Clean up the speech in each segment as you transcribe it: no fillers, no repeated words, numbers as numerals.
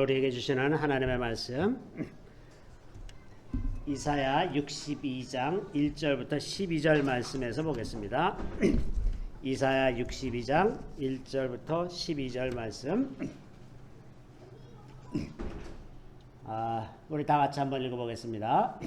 우리에게 주시는 하나님의 말씀 이사야 62장 1절부터 12절 말씀에서 보겠습니다. 이사야 62장 1절부터 12절 말씀 우리 다 같이 한번 읽어보겠습니다.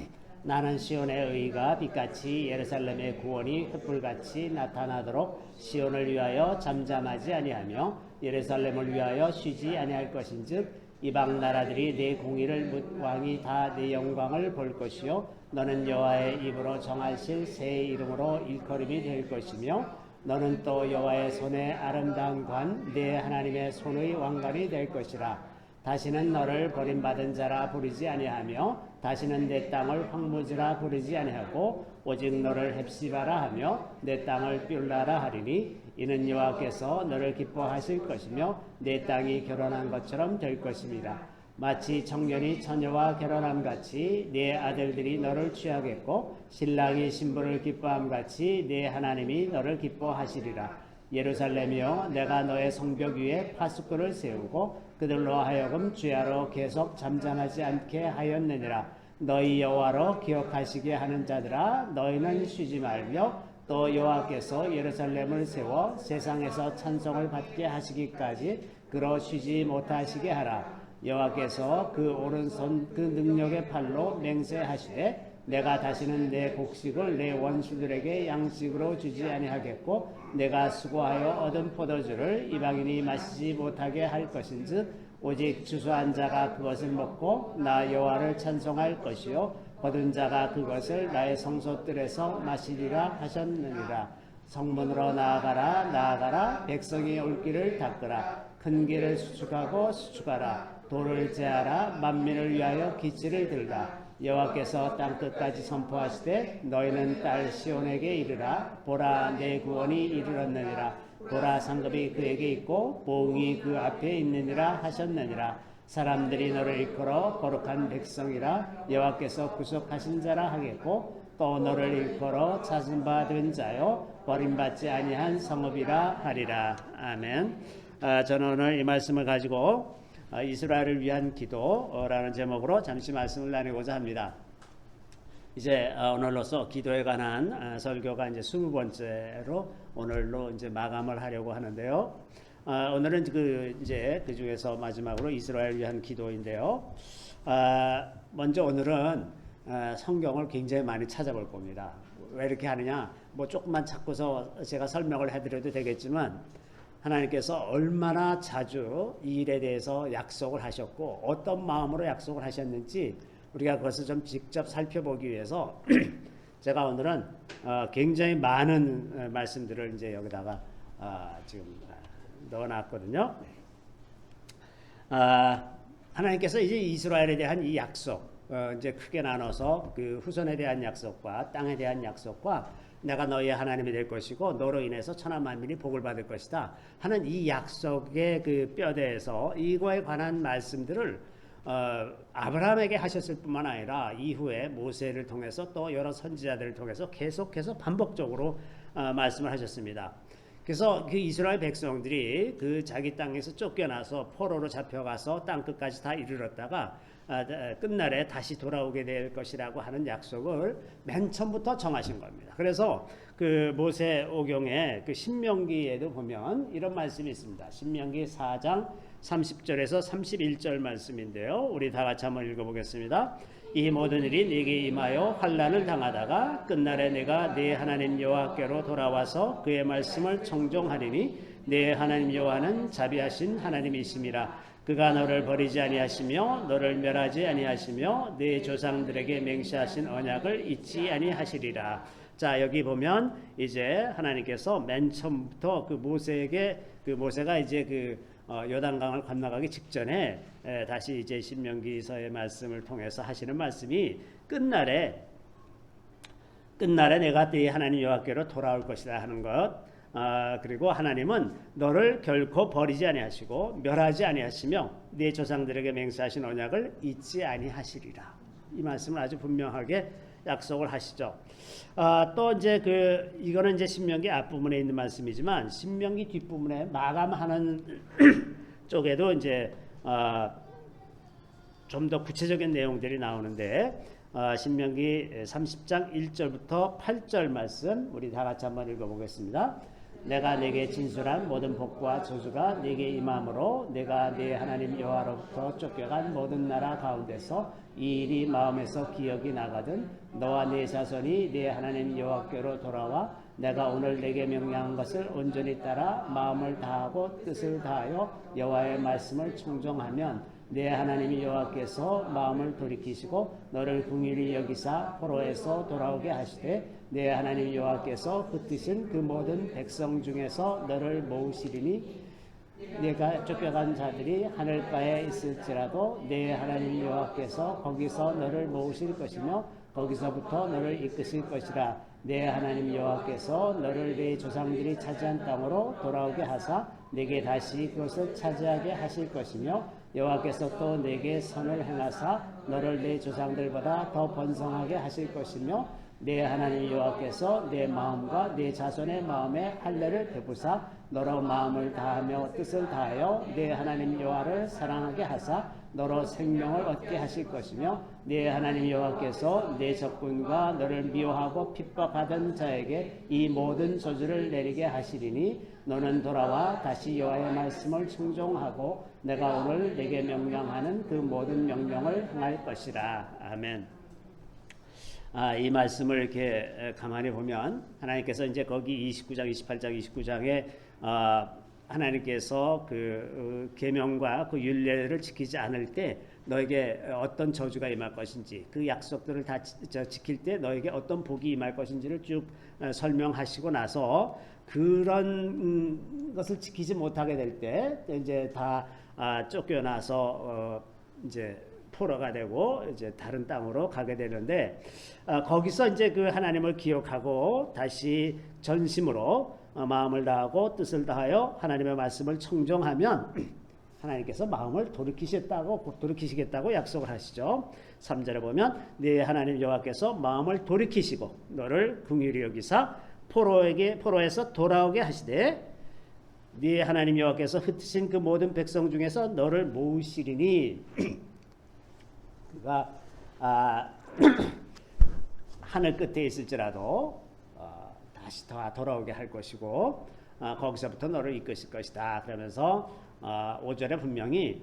나는 시온의 의가 빛같이 예루살렘의 구원이 횃불같이 나타나도록 시온을 위하여 잠잠하지 아니하며 예루살렘을 위하여 쉬지 아니할 것인즉 이방 나라들이 내 공의를 묻 왕이 다 내 영광을 볼 것이요 너는 여호와의 입으로 정하실 새 이름으로 일컬음이 될 것이며 너는 또 여호와의 손의 아름다운 관 내 하나님의 손의 왕관이 될 것이라. 다시는 너를 버림받은 자라 부르지 아니하며 다시는 내 땅을 황무지라 부르지 아니하고 오직 너를 헵시바라 하며 내 땅을 뷸라라 하리니 이는 여호와께서 너를 기뻐하실 것이며 내 땅이 결혼한 것처럼 될 것입니다. 마치 청년이 처녀와 결혼함같이 네 아들들이 너를 취하겠고 신랑이 신부를 기뻐함같이 네 하나님이 너를 기뻐하시리라. 예루살렘이여 내가 너의 성벽 위에 파수꾼을 세우고 그들로 하여금 주야로 계속 잠잠하지 않게 하였느니라. 너희 여호와로 기억하시게 하는 자들아 너희는 쉬지 말며 또 여호와께서 예루살렘을 세워 세상에서 찬송을 받게 하시기까지 그로 쉬지 못하시게 하라. 여호와께서 그 오른손 그 능력의 팔로 맹세하시되 내가 다시는 내 곡식을 내 원수들에게 양식으로 주지 아니하겠고 내가 수고하여 얻은 포도주를 이방인이 마시지 못하게 할 것인즉 오직 주수한 자가 그것을 먹고 나 여호와를 찬송할 것이요 거둔 자가 그것을 나의 성소들에서 마시리라 하셨느니라. 성문으로 나아가라 백성이 올 길을 닦으라. 큰 길을 수축하고 수축하라. 돌을 제하라. 만민을 위하여 기치를 들라. 여호와께서 땅끝까지 선포하시되 너희는 딸 시온에게 이르라. 보라 내 구원이 이르렀느니라. 보라 상급이 그에게 있고 보응이 그 앞에 있느니라 하셨느니라. 사람들이 너를 일컬어 거룩한 백성이라 여호와께서 구속하신 자라 하겠고 또 너를 일컬어 찾음받은 자요 버림받지 아니한 성읍이라 하리라. 아멘. 저는 오늘 이 말씀을 가지고 이스라엘을 위한 기도라는 제목으로 잠시 말씀을 나누고자 합니다. 이제 오늘로서 기도에 관한 설교가 이제 20번째로 오늘로 이제 마감을 하려고 하는데요. 오늘은 이제 그 중에서 마지막으로 이스라엘을 위한 기도인데요. 먼저 오늘은 성경을 굉장히 많이 찾아볼 겁니다. 왜 이렇게 하느냐? 뭐 조금만 찾고서 제가 설명을 해드려도 되겠지만 하나님께서 얼마나 자주 이 일에 대해서 약속을 하셨고 어떤 마음으로 약속을 하셨는지 우리가 그것을 좀 직접 살펴보기 위해서 제가 오늘은 굉장히 많은 말씀들을 이제 여기다가 지금 넣어놨거든요. 하나님께서 이제 이스라엘에 대한 이 약속 이제 크게 나눠서 그 후손에 대한 약속과 땅에 대한 약속과 내가 너희의 하나님이 될 것이고 너로 인해서 천하 만민이 복을 받을 것이다 하는 이 약속의 그 뼈대에서 이거에 관한 말씀들을 아브라함에게 하셨을 뿐만 아니라 이후에 모세를 통해서 또 여러 선지자들을 통해서 계속해서 반복적으로 말씀을 하셨습니다. 그래서 그 이스라엘 백성들이 그 자기 땅에서 쫓겨나서 포로로 잡혀가서 땅 끝까지 다 이르렀다가 끝날에 다시 돌아오게 될 것이라고 하는 약속을 맨 처음부터 정하신 겁니다. 그래서 그 모세오경의 그 신명기에도 보면 이런 말씀이 있습니다. 신명기 4장 30절에서 31절 말씀인데요. 우리 다 같이 한번 읽어보겠습니다. 이 모든 일이 네게 임하여 환난을 당하다가 끝날에 내가 네 하나님 여호와께로 돌아와서 그의 말씀을 청종하리니 네 하나님 여호와는 자비하신 하나님이심이라. 그가 너를 버리지 아니하시며 너를 멸하지 아니하시며 네 조상들에게 맹세하신 언약을 잊지 아니하시리라. 자, 여기 보면 이제 하나님께서 맨 처음부터 그 모세에게 그 모세가 이제 그 요단강을 건너가기 직전에 다시 이제 신명기서의 말씀을 통해서 하시는 말씀이 끝날에 내가 네 하나님 여호와께로 돌아올 것이다 하는 것. 그리고 하나님은 너를 결코 버리지 아니하시고 멸하지 아니하시며 네 조상들에게 맹세하신 언약을 잊지 아니하시리라. 이 말씀을 아주 분명하게 약속을 하시죠. 또 이제 이거는 이제 신명기 앞부분에 있는 말씀이지만 신명기 뒷부분에 마감하는 쪽에도 이제 좀 더 구체적인 내용들이 나오는데 신명기 30장 1절부터 8절 말씀 우리 다 같이 한번 읽어보겠습니다. 내가 내게 진술한 모든 복과 저주가 내게 임함으로 내가 네 하나님 여호와로부터 쫓겨간 모든 나라 가운데서 이 일이 마음에서 기억이 나거든 너와 네 자손이 네 하나님 여호와께로 돌아와 내가 오늘 내게 명령한 것을 온전히 따라 마음을 다하고 뜻을 다하여 여호와의 말씀을 청종하면 내 하나님 여호와께서 마음을 돌이키시고 너를 긍휼히 여기사 포로에서 돌아오게 하시되 내 하나님 여호와께서 흩으신 그 모든 백성 중에서 너를 모으시리니 내가 쫓겨간 자들이 하늘가에 있을지라도 내 하나님 여호와께서 거기서 너를 모으실 것이며 거기서부터 너를 이끄실 것이라. 내 하나님 여호와께서 너를 내 조상들이 차지한 땅으로 돌아오게 하사 내게 다시 그것을 차지하게 하실 것이며 여호와께서 또 내게 선을 행하사 너를 내 조상들보다 더 번성하게 하실 것이며 내 하나님 여호와께서 내 마음과 내 자손의 마음에 할례를 베푸사 너로 마음을 다하며 뜻을 다하여 내 하나님 여호와를 사랑하게 하사 너로 생명을 얻게 하실 것이며 내 하나님 여호와께서 내 적군과 너를 미워하고 핍박하던 자에게 이 모든 저주를 내리게 하시리니 너는 돌아와 다시 여호와의 말씀을 청종하고 내가 오늘 내게 명령하는 그 모든 명령을 행할 것이라. 아멘. 이 말씀을 이렇게 가만히 보면 하나님께서 이제 거기 29장, 28장, 29장에 하나님께서 그 계명과 그 율례를 지키지 않을 때 너에게 어떤 저주가 임할 것인지 그 약속들을 다 지킬 때 너에게 어떤 복이 임할 것인지를 쭉 설명하시고 나서 그런 것을 지키지 못하게 될 때 이제 다 쫓겨나서 이제 포로가 되고 이제 다른 땅으로 가게 되는데 거기서 이제 그 하나님을 기억하고 다시 전심으로 마음을 다하고 뜻을 다하여 하나님의 말씀을 청종하면 하나님께서 마음을 돌이키시겠다고 약속을 하시죠. 3절에 보면 네 하나님 여호와께서 마음을 돌이키시고 너를 긍휼히 여기사 포로에서 돌아오게 하시되 네 하나님 여호와께서 흩으신 그 모든 백성 중에서 너를 모으시리니 그가 하늘 끝에 있을지라도 다시 돌아오게 할 것이고 거기서부터 너를 이끄실 것이다. 그러면서 5절에 분명히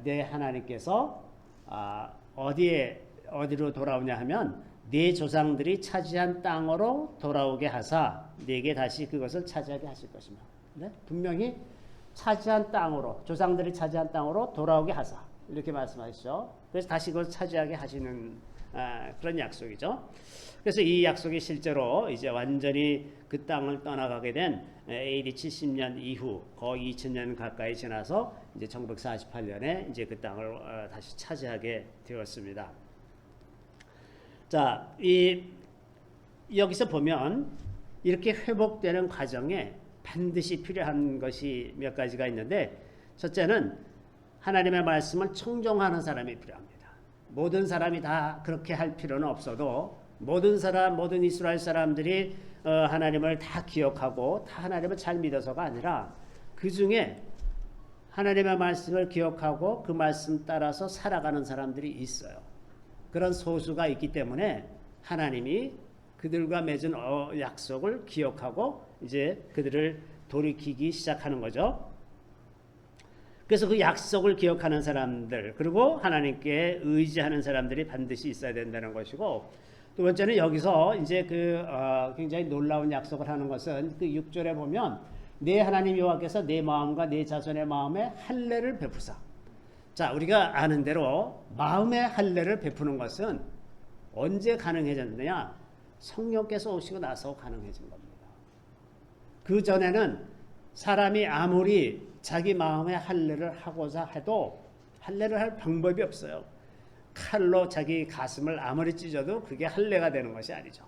내 하나님께서 어디로 돌아오냐 하면 네 조상들이 차지한 땅으로 돌아오게 하사 네게 다시 그것을 차지하게 하실 것이며 네? 분명히 차지한 땅으로 조상들이 차지한 땅으로 돌아오게 하사 이렇게 말씀하시죠. 그래서 다시 그걸 차지하게 하시는 그런 약속이죠. 그래서 이 약속이 실제로 이제 완전히 그 땅을 떠나가게 된 AD 70년 이후 거의 2000년 가까이 지나서 이제 1948년에 이제 그 땅을 다시 차지하게 되었습니다. 자, 여기서 보면 이렇게 회복되는 과정에 반드시 필요한 것이 몇 가지가 있는데 첫째는 하나님의 말씀을 청종하는 사람이 필요합니다. 모든 사람이 다 그렇게 할 필요는 없어도 모든 이스라엘 사람들이 하나님을 다 기억하고 다 하나님을 잘 믿어서가 아니라 그 중에 하나님의 말씀을 기억하고 그 말씀 따라서 살아가는 사람들이 있어요. 그런 소수가 있기 때문에 하나님이 그들과 맺은 약속을 기억하고 이제 그들을 돌이키기 시작하는 거죠. 그래서 그 약속을 기억하는 사람들 그리고 하나님께 의지하는 사람들이 반드시 있어야 된다는 것이고 두 번째는 여기서 이제 굉장히 놀라운 약속을 하는 것은 그 6절에 보면 내 하나님 여호와께서 내 마음과 내 자손의 마음에 할례를 베푸사. 자, 우리가 아는 대로 마음의 할례를 베푸는 것은 언제 가능해졌느냐? 성령께서 오시고 나서 가능해진 겁니다. 그 전에는 사람이 아무리 자기 마음에 할례를 하고자 해도 할례를 할 방법이 없어요. 칼로 자기 가슴을 아무리 찢어도 그게 할례가 되는 것이 아니죠.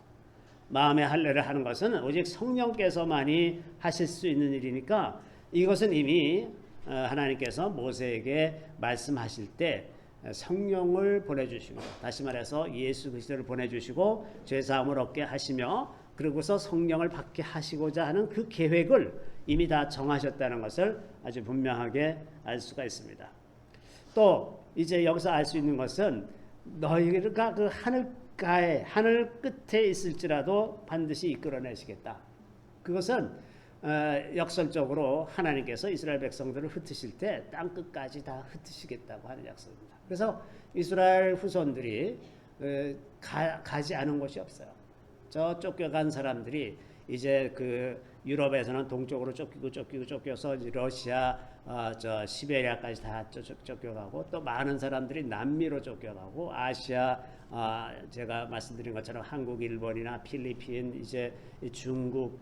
마음의 할례를 하는 것은 오직 성령께서만이 하실 수 있는 일이니까 이것은 이미 하나님께서 모세에게 말씀하실 때 성령을 보내주시고 다시 말해서 예수 그리스도를 보내주시고 죄사함을 얻게 하시며 그러고서 성령을 받게 하시고자 하는 그 계획을 이미 다 정하셨다는 것을 아주 분명하게 알 수가 있습니다. 또 이제 여기서 알 수 있는 것은 너희가 그 하늘가에 하늘 끝에 있을지라도 반드시 이끌어내시겠다. 그것은 역설적으로 하나님께서 이스라엘 백성들을 흩으실 때 땅 끝까지 다 흩으시겠다고 하는 약속입니다. 그래서 이스라엘 후손들이 가지 않은 곳이 없어요. 저 쫓겨간 사람들이 이제 그 유럽에서는 동쪽으로 쫓겨서 러시아, 저 시베리아까지 다 쫓겨가고, 또 많은 사람들이 남미로 쫓겨가고, 아시아, 제가 말씀드린 것처럼 한국, 일본이나 필리핀, 이제 중국,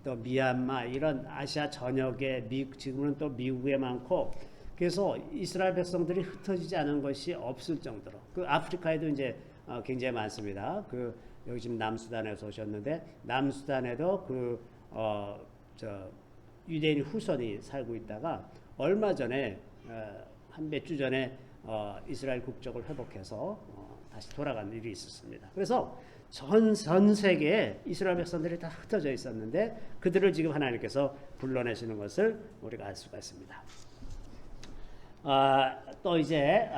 또 미얀마, 이런 아시아 전역에 지금은 또 미국에 많고, 그래서 이스라엘 백성들이 흩어지지 않은 것이 없을 정도로, 그 아프리카에도 이제 굉장히 많습니다. 여기 지금 남수단에서 오셨는데, 남수단에도 유대인 후손이 살고 있다가 얼마 전에 한 몇 주 전에 이스라엘 국적을 회복해서 다시 돌아간 일이 있었습니다. 그래서 전 세계에 이스라엘 백성들이 다 흩어져 있었는데 그들을 지금 하나님께서 불러내시는 것을 우리가 알 수가 있습니다. 또 이제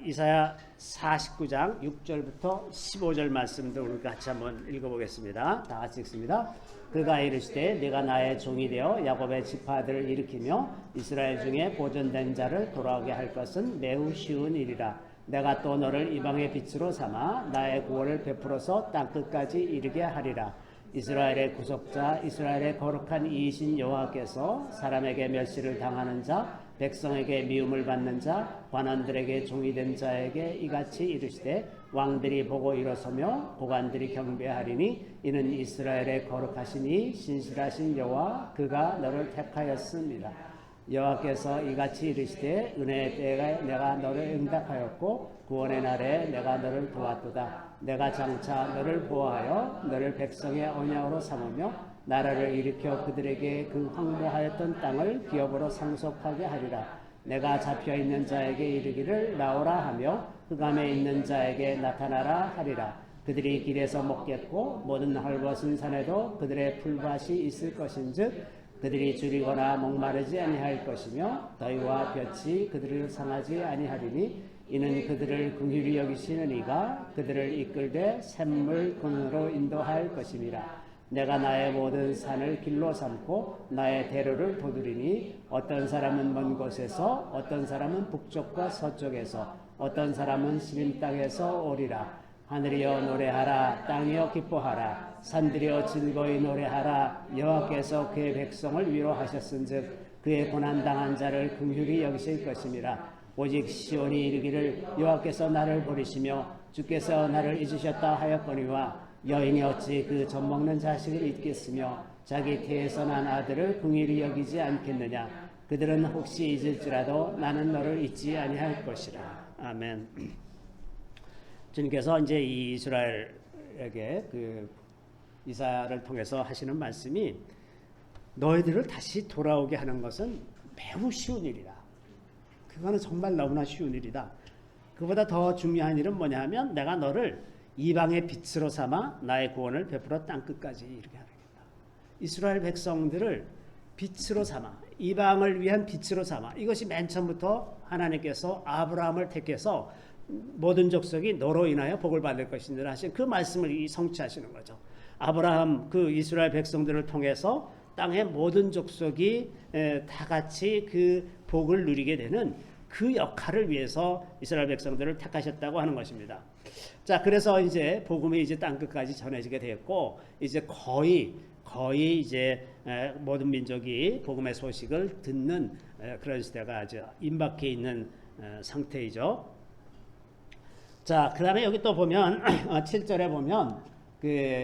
이사야 49장 6절부터 15절 말씀도 우리 같이 한번 읽어보겠습니다. 다 같이 읽습니다. 그가 이르시되 내가 나의 종이 되어 야곱의 지파들을 일으키며 이스라엘 중에 보존된 자를 돌아오게 할 것은 매우 쉬운 일이라. 내가 또 너를 이방의 빛으로 삼아 나의 구원을 베풀어서 땅끝까지 이르게 하리라. 이스라엘의 구속자, 이스라엘의 거룩한 이이신 여호와께서 사람에게 멸시를 당하는 자, 백성에게 미움을 받는 자, 관원들에게 종이 된 자에게 이같이 이르시되 왕들이 보고 일어서며 고관들이 경배하리니 이는 이스라엘의 거룩하시니 신실하신 여호와 그가 너를 택하였습니다. 여호와께서 이같이 이르시되 은혜의 때에 내가 너를 응답하였고 구원의 날에 내가 너를 도왔도다. 내가 장차 너를 보호하여 너를 백성의 언약으로 삼으며 나라를 일으켜 그들에게 그 황무하였던 땅을 기업으로 상속하게 하리라. 내가 잡혀있는 자에게 이르기를 나오라 하며 흑암에 있는 자에게 나타나라 하리라. 그들이 길에서 먹겠고 모든 헐벗은 산에도 그들의 풀밭이 있을 것인즉 그들이 줄이거나 목마르지 아니할 것이며 더위와 볕이 그들을 상하지 아니하리니 이는 그들을 긍휼히 여기시는 이가 그들을 이끌되 샘물 근으로 인도할 것임이라. 내가 나의 모든 산을 길로 삼고 나의 대로를 도두리니 어떤 사람은 먼 곳에서 어떤 사람은 북쪽과 서쪽에서 어떤 사람은 시린 땅에서 오리라. 하늘이여 노래하라. 땅이여 기뻐하라. 산들이여 즐거이 노래하라. 여호와께서 그의 백성을 위로하셨은즉 그의 고난당한 자를 긍휼히 여기실 것임이라. 오직 시온이 이르기를 여호와께서 나를 버리시며 주께서 나를 잊으셨다 하였거니와 여인이 어찌 그 젖먹는 자식을 잊겠으며 자기 태에서 난 아들을 긍휼히 여기지 않겠느냐. 그들은 혹시 잊을지라도 나는 너를 잊지 아니할 것이라. 아멘. 주님께서 이제 이 이스라엘에게 이사야를 통해서 하시는 말씀이 너희들을 다시 돌아오게 하는 것은 매우 쉬운 일이다. 그거는 정말 너무나 쉬운 일이다. 그보다 더 중요한 일은 뭐냐 하면 내가 너를 이방의 빛으로 삼아 나의 구원을 베풀어 땅끝까지 이르게 하겠다. 이스라엘 백성들을 빛으로 삼아 이방을 위한 빛으로 삼아 이것이 맨 처음부터 하나님께서 아브라함을 택해서 모든 족속이 너로 인하여 복을 받을 것이니라 하신 그 말씀을 성취하시는 거죠. 아브라함 그 이스라엘 백성들을 통해서 땅의 모든 족속이 다 같이 그 복을 누리게 되는 그 역할을 위해서 이스라엘 백성들을 택하셨다고 하는 것입니다. 자, 그래서 이제 복음이 이제 땅 끝까지 전해지게 되었고 이제 거의 이제 모든 민족이 복음의 소식을 듣는 그런 시대가 아주 임박해 있는 상태이죠. 자, 그다음에 여기 또 보면 7절에 보면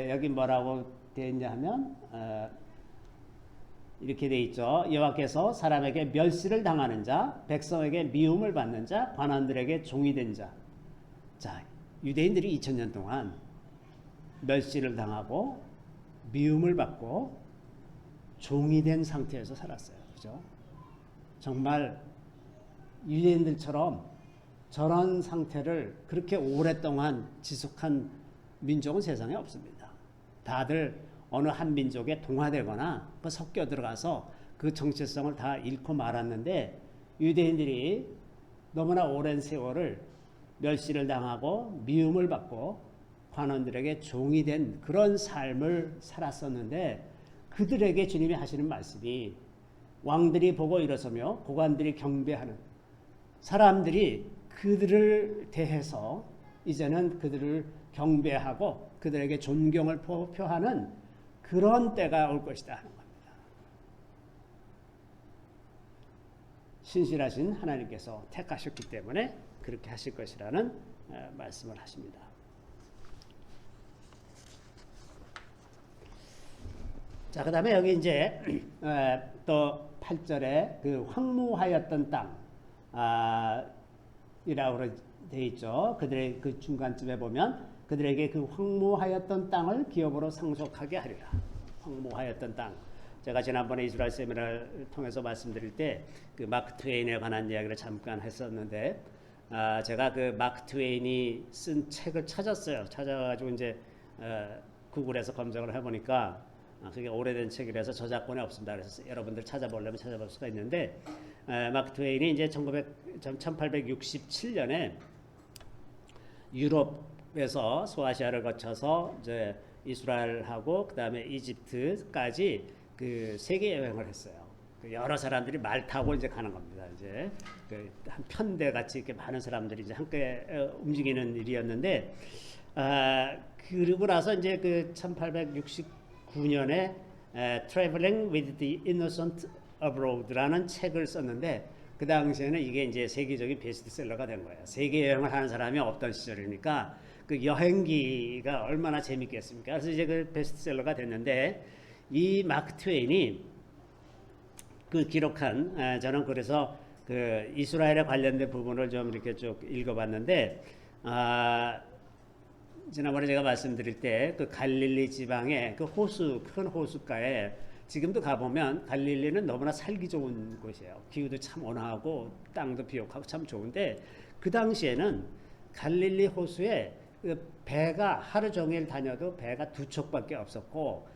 여기 뭐라고 되어 있냐 하면 이렇게 돼 있죠. 여호와께서 사람에게 멸시를 당하는 자, 백성에게 미움을 받는 자, 관원들에게 종이 된 자. 자, 유대인들이 2000년 동안 멸시를 당하고 미움을 받고 종이 된 상태에서 살았어요. 그죠? 정말 유대인들처럼 저런 상태를 그렇게 오랫동안 지속한 민족은 세상에 없습니다. 다들 어느 한 민족에 동화되거나 섞여 들어가서 그 정체성을 다 잃고 말았는데 유대인들이 너무나 오랜 세월을 멸시를 당하고 미움을 받고 관원들에게 종이 된 그런 삶을 살았었는데 그들에게 주님이 하시는 말씀이 왕들이 보고 일어서며 고관들이 경배하는 사람들이 그들을 대해서 이제는 그들을 경배하고 그들에게 존경을 표하는 그런 때가 올 것이다 하는 겁니다. 신실하신 하나님께서 택하셨기 때문에 그렇게 하실 것이라는 말씀을 하십니다. 자, 그 다음에 여기 이제 또 8절에 그 황무하였던 땅 이라고 되어 있죠. 그들의 그 중간쯤에 보면 그들에게 그 황무하였던 땅을 기업으로 상속하게 하리라. 황무하였던 땅. 제가 지난번에 이스라엘 세미나를 통해서 말씀드릴 때 그 마크 트웨인에 관한 이야기를 잠깐 했었는데 제가 그 마크 트웨인이 쓴 책을 찾았어요. 찾아가지고 이제 구글에서 검색을 해보니까 그게 오래된 책이라서 저작권이 없습니다. 그래서 여러분들 찾아보려면 찾아볼 수가 있는데 마크 트웨인이 이제 1867년에 유럽에서 소아시아를 거쳐서 이제 이스라엘하고 그다음에 이집트까지 그 세계 여행을 했어요. 여러 사람들이 말 타고 이제 가는 겁니다. 이제 그 한 편대 같이 이렇게 많은 사람들이 이제 함께 움직이는 일이었는데 그러고 나서 이제 그 1869년에 Traveling with the Innocent Abroad라는 책을 썼는데 그 당시에는 이게 이제 세계적인 베스트셀러가 된 거예요. 세계 여행을 하는 사람이 없던 시절이니까 그 여행기가 얼마나 재밌겠습니까? 그래서 이제 그 베스트셀러가 됐는데 이 마크 트웨인이 그 기록한 저는 그래서 그 이스라엘에 관련된 부분을 좀 이렇게 쭉 읽어봤는데 지난번에 제가 말씀드릴 때 그 갈릴리 지방의 그 호수 큰 호숫가에 지금도 가보면 갈릴리는 너무나 살기 좋은 곳이에요. 기후도 참 온화하고 땅도 비옥하고 참 좋은데 그 당시에는 갈릴리 호수에 그 배가 하루 종일 다녀도 배가 두 척밖에 없었고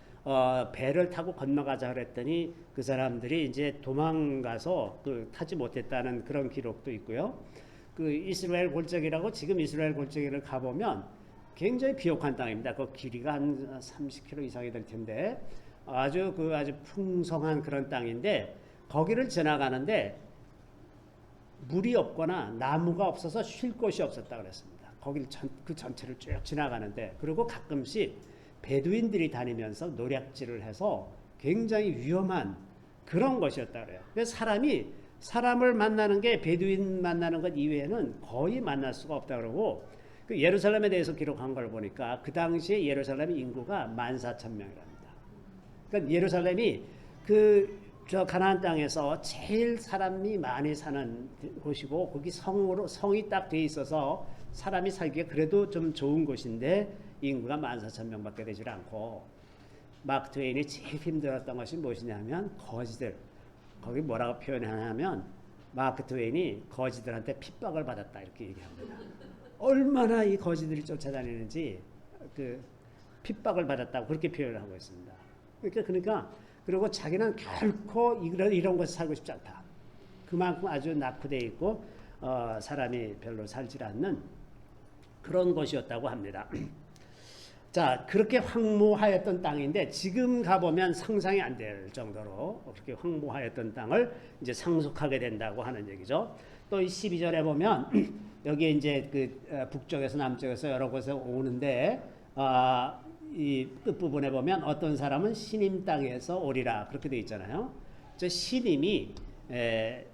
배를 타고 건너가자 그랬더니 그 사람들이 이제 도망가서 그 타지 못했다는 그런 기록도 있고요. 그 이스라엘 골짜기라고 지금 이스라엘 골짜기를 가보면 굉장히 비옥한 땅입니다. 그 길이가 한 30km 이상이 될 텐데 아주 풍성한 그런 땅인데 거기를 지나가는데 물이 없거나 나무가 없어서 쉴 곳이 없었다 그랬습니다. 거기를 그 전체를 쭉 지나가는데 그리고 가끔씩 베두인들이 다니면서 노략질을 해서 굉장히 위험한 그런 것이었다 그래요. 그래서 사람을 만나는 게 베두인 만나는 것 이외에는 거의 만날 수가 없다 그러고 그 예루살렘에 대해서 기록한 걸 보니까 그 당시에 예루살렘 인구가 14,000명이랍니다. 그러니까 예루살렘이 저 가나안 땅에서 제일 사람이 많이 사는 곳이고 거기 성이 딱 돼 있어서 사람이 살기가 그래도 좀 좋은 곳인데 인구가 14,000명밖에 되질 않고 마크 트웨인이 제일 힘들었던 것이 무엇이냐면 거지들. 거기 뭐라고 표현하냐면 마크 트웨인이 거지들한테 핍박을 받았다 이렇게 얘기합니다. 얼마나 이 거지들이 쫓아다니는지 그 핍박을 받았다고 그렇게 표현을 하고 있습니다. 그러니까 그리고 자기는 결코 이런 곳에 살고 싶지 않다. 그만큼 아주 낙후되어 있고 사람이 별로 살지 않는 그런 곳이었다고 합니다. 자, 그렇게 황무하였던 땅인데 지금 가보면 상상이 안 될 정도로 그렇게 황무하였던 땅을 이제 상속하게 된다고 하는 얘기죠. 또 이 12절에 보면 여기 이제 그 북쪽에서 남쪽에서 여러 곳에 오는데 이 끝부분에 보면 어떤 사람은 시님 땅에서 오리라 그렇게 되어 있잖아요. 저 시님이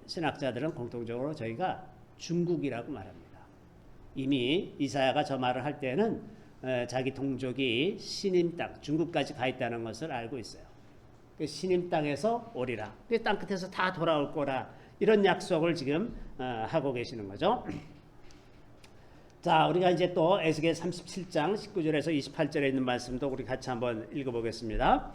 신학자들은 공통적으로 저희가 중국이라고 말합니다. 이미 이사야가 저 말을 할 때는 자기 동족이 시님 땅, 중국까지 가 있다는 것을 알고 있어요. 시님 땅에서 오리라. 땅 끝에서 다 돌아올 거라. 이런 약속을 지금 하고 계시는 거죠. 자, 우리가 이제 또 에스겔 37장 19절에서 28절에 있는 말씀도 우리 같이 한번 읽어보겠습니다.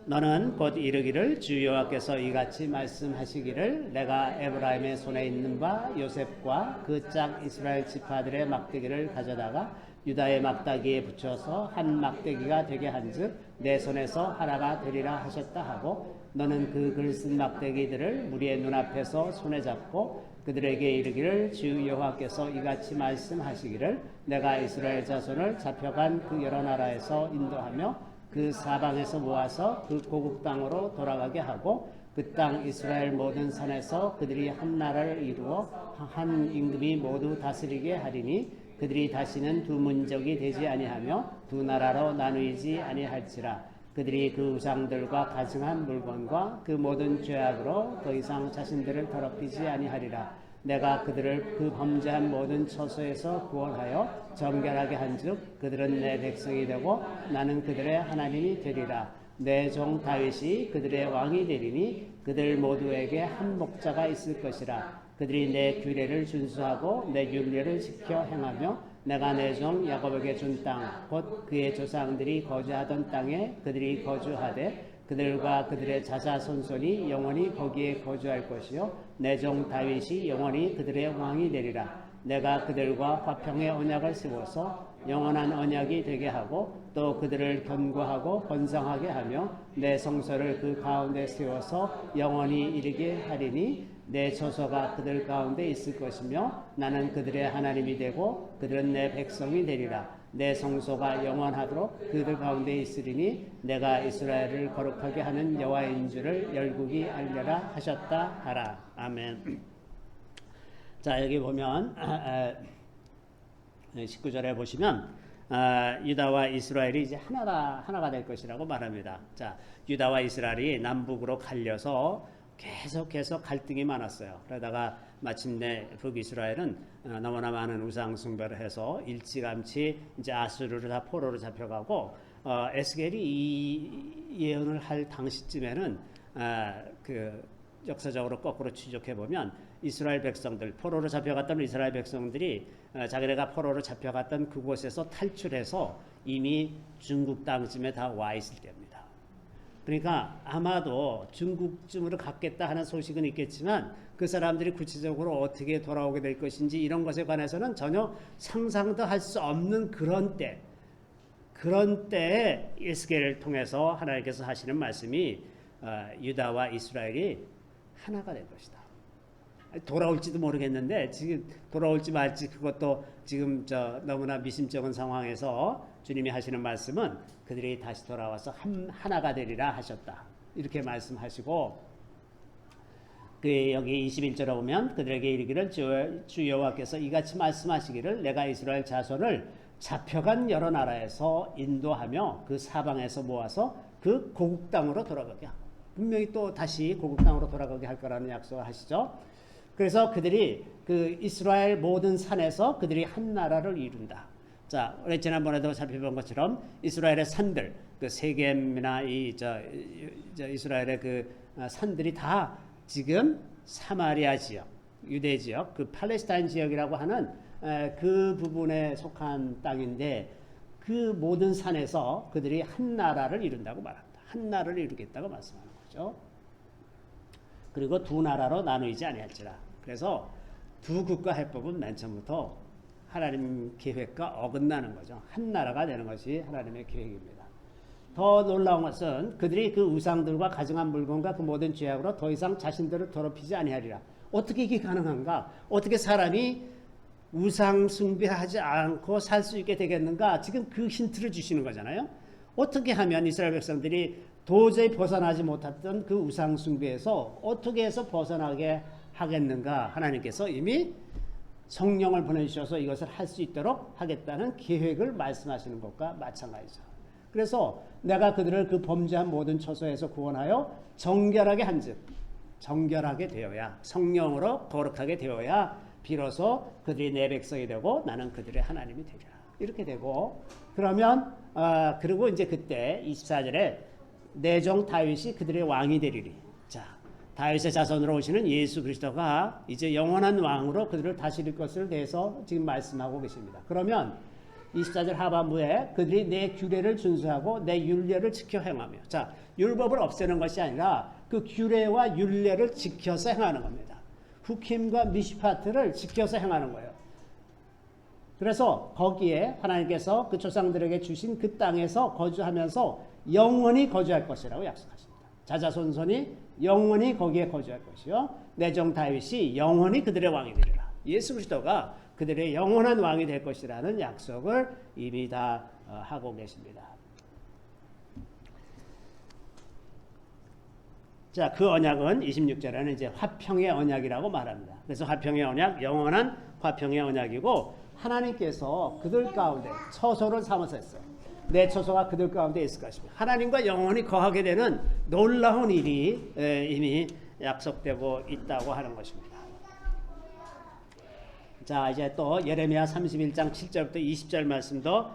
너는 곧 이르기를 주 여호와께서 이같이 말씀하시기를 내가 에브라임의 손에 있는 바 요셉과 그 짝 이스라엘 지파들의 막대기를 가져다가 유다의 막대기에 붙여서 한 막대기가 되게 한즉 내 손에서 하나가 되리라 하셨다 하고 너는 그 글 쓴 막대기들을 무리의 눈앞에서 손에 잡고 그들에게 이르기를 주 여호와께서 이같이 말씀하시기를 내가 이스라엘 자손을 잡혀간 그 여러 나라에서 인도하며 그 사방에서 모아서 그 고국 땅으로 돌아가게 하고 그 땅 이스라엘 모든 산에서 그들이 한 나라를 이루어 한 임금이 모두 다스리게 하리니 그들이 다시는 두 민족이 되지 아니하며 두 나라로 나누이지 아니할지라. 그들이 그 우상들과 가증한 물건과 그 모든 죄악으로 더 이상 자신들을 더럽히지 아니하리라. 내가 그들을 그 범죄한 모든 처소에서 구원하여 정결하게 한즉 그들은 내 백성이 되고 나는 그들의 하나님이 되리라. 내 종 다윗이 그들의 왕이 되리니 그들 모두에게 한 목자가 있을 것이라. 그들이 내 규례를 준수하고 내 율례를 지켜 행하며 내가 내 종 야곱에게 준 땅 곧 그의 조상들이 거주하던 땅에 그들이 거주하되 그들과 그들의 자자손손이 영원히 거기에 거주할 것이요 내 종 다윗이 영원히 그들의 왕이 되리라. 내가 그들과 화평의 언약을 세워서 영원한 언약이 되게 하고 또 그들을 견고하고 번성하게 하며 내 성소를 그 가운데 세워서 영원히 이르게 하리니 내 처소가 그들 가운데 있을 것이며 나는 그들의 하나님이 되고 그들은 내 백성이 되리라. 내 성소가 영원하도록 그들 가운데 있으리니 내가 이스라엘을 거룩하게 하는 여호와인 줄을 열국이 알려라 하셨다 하라. 아멘. 자, 여기 보면 19절에 보시면 유다와 이스라엘이 이제 하나가 될 것이라고 말합니다. 자, 유다와 이스라엘이 남북으로 갈려서 계속해서 갈등이 많았어요. 그러다가 마침내 북이스라엘은 너무나 많은 우상 숭배를 해서 일찌감치 이제 아수르로 다 포로로 잡혀가고 에스겔이 이 예언을 할 당시쯤에는 그 역사적으로 거꾸로 추적해 보면 이스라엘 백성들 포로로 잡혀갔던 이스라엘 백성들이 자기네가 포로로 잡혀갔던 그곳에서 탈출해서 이미 중국 땅쯤에 다 와 있을 때입니다. 그러니까 아마도 중국쯤으로 갔겠다 하는 소식은 있겠지만 그 사람들이 구체적으로 어떻게 돌아오게 될 것인지 이런 것에 관해서는 전혀 상상도 할 수 없는 그런 때에 에스겔을 통해서 하나님께서 하시는 말씀이 유다와 이스라엘이 하나가 될 것이다. 돌아올지도 모르겠는데 지금 돌아올지 말지 그것도 지금 너무나 미심쩍은 상황에서 주님이 하시는 말씀은 그들이 다시 돌아와서 하나가 되리라 하셨다. 이렇게 말씀하시고 여기 21절에 보면 그들에게 이르기를 주 여호와께서 이같이 말씀하시기를 내가 이스라엘 자손을 잡혀간 여러 나라에서 인도하며 그 사방에서 모아서 그 고국 땅으로 돌아가게 하고 분명히 또 다시 고국 땅으로 돌아가게 할 거라는 약속을 하시죠. 그래서 그들이 그 이스라엘 모든 산에서 그들이 한 나라를 이룬다. 자, 우리 지난번에도 살펴본 것처럼 이스라엘의 산들, 그 세겜이나 이스라엘의 그 산들이 다 지금 사마리아 지역, 유대 지역, 그 팔레스타인 지역이라고 하는 그 부분에 속한 땅인데 그 모든 산에서 그들이 한 나라를 이룬다고 말합니다. 한 나라를 이루겠다고 말씀하는 거죠. 그리고 두 나라로 나누이지 아니할지라. 그래서 두 국가 해법은 맨 처음부터 하나님 계획과 어긋나는 거죠. 한 나라가 되는 것이 하나님의 계획입니다. 더 놀라운 것은 그들이 그 우상들과 가증한 물건과 그 모든 죄악으로 더 이상 자신들을 더럽히지 아니하리라. 어떻게 이게 가능한가? 어떻게 사람이 우상 숭배하지 않고 살 수 있게 되겠는가? 지금 그 힌트를 주시는 거잖아요. 어떻게 하면 이스라엘 백성들이 도저히 벗어나지 못했던 그 우상 숭배에서 어떻게 해서 벗어나게 하겠는가? 하나님께서 이미 성령을 보내주셔서 이것을 할 수 있도록 하겠다는 계획을 말씀하시는 것과 마찬가지죠. 그래서 내가 그들을 그 범죄한 모든 처소에서 구원하여 정결하게 한즉 정결하게 되어야 성령으로 거룩하게 되어야 비로소 그들이 내 백성이 되고 나는 그들의 하나님이 되리라. 이렇게 되고 그러면 그리고 이제 그때 24절에 내 종 다윗이 그들의 왕이 되리리. 자, 다윗의 자손으로 오시는 예수 그리스도가 이제 영원한 왕으로 그들을 다스릴 것을 대해서 지금 말씀하고 계십니다. 그러면 24절 하반부에 그들이 내 규례를 준수하고 내 율례를 지켜 행하며, 자, 율법을 없애는 것이 아니라 그 규례와 율례를 지켜서 행하는 겁니다. 후킴과 미시파트를 지켜서 행하는 거예요. 그래서 거기에 하나님께서 그 조상들에게 주신 그 땅에서 거주하면서 영원히 거주할 것이라고 약속하십니다. 자자손손이 영원히 거기에 거주할 것이요 내 종 다윗이 영원히 그들의 왕이 되리라. 예수 그리스도가 그들의 영원한 왕이 될 것이라는 약속을 이미 다 하고 계십니다. 자, 그 언약은 26절에는 이제 화평의 언약이라고 말합니다. 그래서 화평의 언약, 영원한 화평의 언약이고 하나님께서 그들 가운데 처소를 삼아서 했어요. 내 처소가 그들 가운데 있을 것입니다. 하나님과 영원히 거하게 되는 놀라운 일이 이미 약속되고 있다고 하는 것입니다. 자, 이제 또 예레미야 31장 7절부터 20절 말씀도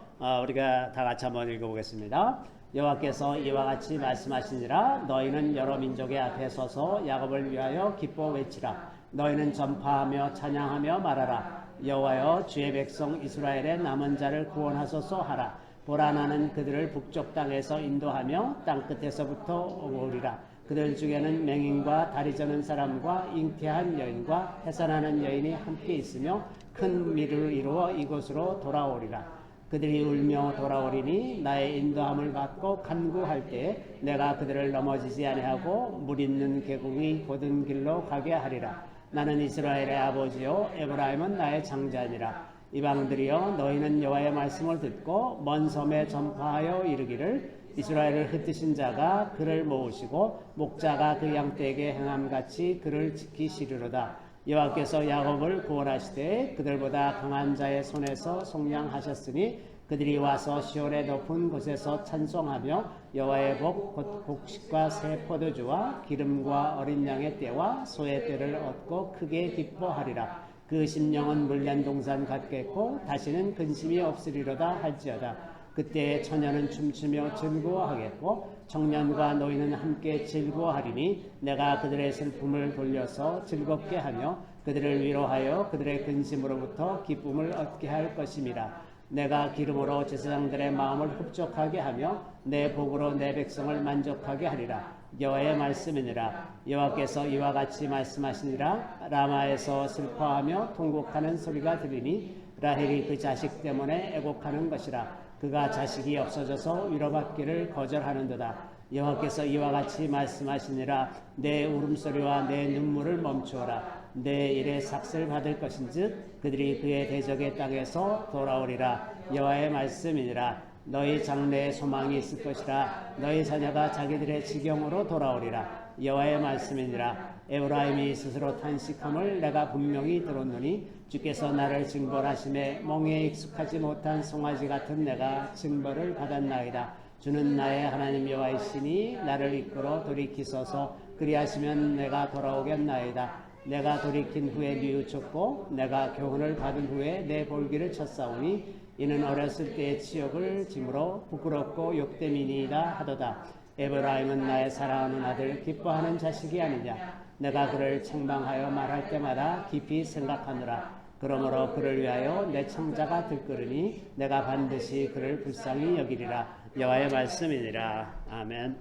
우리가 다 같이 한번 읽어보겠습니다. 여호와께서 이와 같이 말씀하시니라. 너희는 여러 민족의 앞에 서서 야곱을 위하여 기뻐 외치라. 너희는 전파하며 찬양하며 말하라. 여호와여, 주의 백성 이스라엘의 남은 자를 구원하소서 하라. 보라, 나는 그들을 북쪽 땅에서 인도하며 땅 끝에서부터 오리라. 그들 중에는 맹인과 다리 저는 사람과 잉태한 여인과 해산하는 여인이 함께 있으며 큰 미를 이루어 이곳으로 돌아오리라. 그들이 울며 돌아오리니 나의 인도함을 받고 간구할 때 내가 그들을 넘어지지 아니하고 물 있는 계곡이 곧은 길로 가게 하리라. 나는 이스라엘의 아버지요 에브라임은 나의 장자니라. 이방들이여, 너희는 여호와의 말씀을 듣고 먼 섬에 전파하여 이르기를 이스라엘을 흩으신 자가 그를 모으시고 목자가 그 양떼에게 행함같이 그를 지키시리로다. 여호와께서 야곱을 구원하시되 그들보다 강한 자의 손에서 속량하셨으니 그들이 와서 시온의 높은 곳에서 찬송하며 여호와의 복 곧 곡식과 새 포도주와 기름과 어린 양의 떼와 소의 떼를 얻고 크게 기뻐하리라. 그 심령은 물량 동산 같겠고 다시는 근심이 없으리로다 할지어다. 그때 처녀는 춤추며 즐거워하겠고 청년과 노인은 함께 즐거워하리니 내가 그들의 슬픔을 돌려서 즐겁게 하며 그들을 위로하여 그들의 근심으로부터 기쁨을 얻게 할 것임이라. 내가 기름으로 제사장들의 마음을 흡족하게 하며 내 복으로 내 백성을 만족하게 하리라. 여호와의 말씀이니라. 여호와께서 이와 같이 말씀하시니라. 라마에서 슬퍼하며 통곡하는 소리가 들리니 라헬이 그 자식 때문에 애곡하는 것이라. 그가 자식이 없어져서 위로받기를 거절하는도다. 여호와께서 이와 같이 말씀하시니라. 내 울음소리와 내 눈물을 멈추어라. 내 일에 삭슬 받을 것인즉 그들이 그의 대적의 땅에서 돌아오리라. 여호와의 말씀이니라. 너희 장래에 소망이 있을 것이라. 너희 자녀가 자기들의 지경으로 돌아오리라. 여호와의 말씀이니라. 에브라임이 스스로 탄식함을 내가 분명히 들었노니 주께서 나를 징벌하심에 멍에 익숙하지 못한 송아지 같은 내가 징벌을 받았나이다. 주는 나의 하나님 여호와이시니 나를 이끌어 돌이키소서. 그리하시면 내가 돌아오겠나이다. 내가 돌이킨 후에 뉘우쳤고 내가 교훈을 받은 후에 내 볼기를 쳤사오니 이는 어렸을 때의 치욕을 짐으로 부끄럽고 욕됨이니이다 하도다. 에브라임은 나의 사랑하는 아들 기뻐하는 자식이 아니냐. 내가 그를 책망하여 말할 때마다 깊이 생각하노라. 그러므로 그를 위하여 내 창자가 들끓으니 내가 반드시 그를 불쌍히 여기리라. 여호와의 말씀이니라. 아멘.